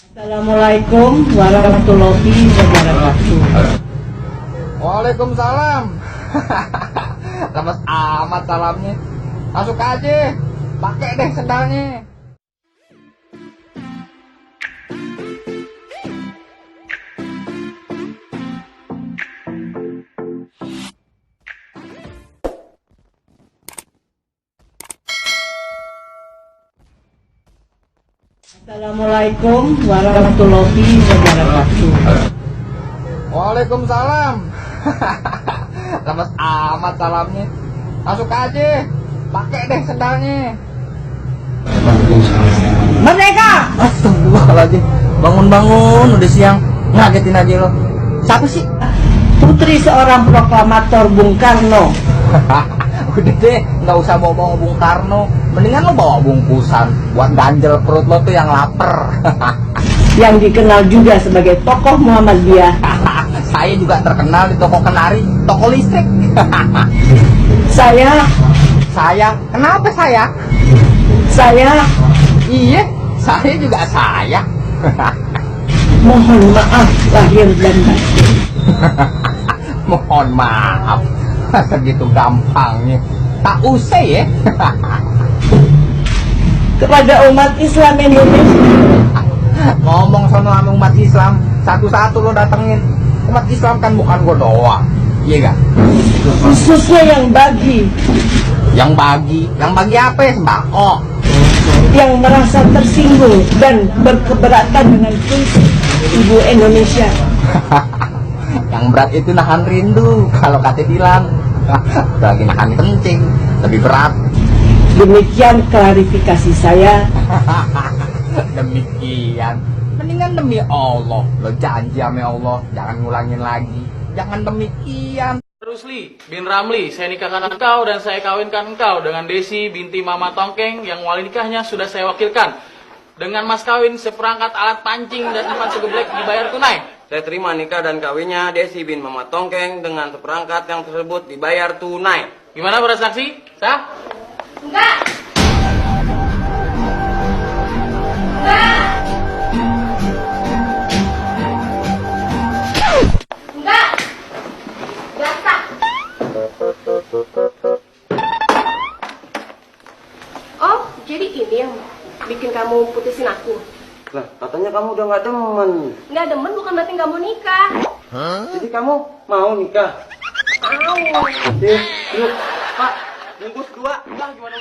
Assalamualaikum warahmatullahi wabarakatuh. Waalaikumsalam. Lemes amat salamnya. Masuk aja. Pakai deh sendalnya. Assalamualaikum warahmatullahi wabarakatuh. Waalaikumsalam. Lemes amat salamnya. Masuk aja. Pakai deh sendalnya. Merdeka! Astagfirullahaladzim. Bangun-bangun udah siang. Ngagetin aja lo. Siapa sih? Putri seorang proklamator Bung Karno. Udah deh, nggak usah bawa Bung Karno. Mendingan lo bawa bungkusan buat ganjel perut lo tuh yang lapar. Yang dikenal juga sebagai tokoh Muhammadiyah. Saya juga terkenal di toko kenari, toko listrik. Saya, Kenapa saya? Iya, saya juga saya. Mohon maaf lahir dan batin. Mohon maaf, segitu gampangnya. Tak usah ya. Kepada umat Islam Indonesia. Ngomong sama umat Islam, satu-satu lo datengin. Umat Islam kan bukan gue doang, iya gak? Khususnya yang bagi Yang bagi apa ya? Sembako. yang merasa tersinggung dan berkeberatan dengan prinsip Ibu Indonesia. Yang berat itu nahan rindu, kalau kata bilang. Lagi nahan kencing, lebih berat. Demikian klarifikasi saya. Demikian. Mendingan demi Allah, lo janji sama Allah, jangan ngulangin lagi. Jangan demikian. Rusli bin Ramli, saya nikahkan engkau dan saya kawinkan engkau dengan Desi binti Mama Tongkeng yang wali nikahnya sudah saya wakilkan. Dengan mas kawin seperangkat alat pancing dan 4 segeblek dibayar tunai. Saya terima nikah dan kawinnya Desi bin Mama Tongkeng dengan seperangkat yang tersebut dibayar tunai. Gimana para saksi? Sah? Enggak. Enggak. Enggak. Enggak sah. Oh, jadi ini yang bikin kamu putusin aku? Lah, katanya kamu udah nggak demen. Nggak demen bukan berarti nggak mau nikah. Jadi kamu mau nikah? Mau. Oke, yuk. Pak, bungkus 2. Lah gimana?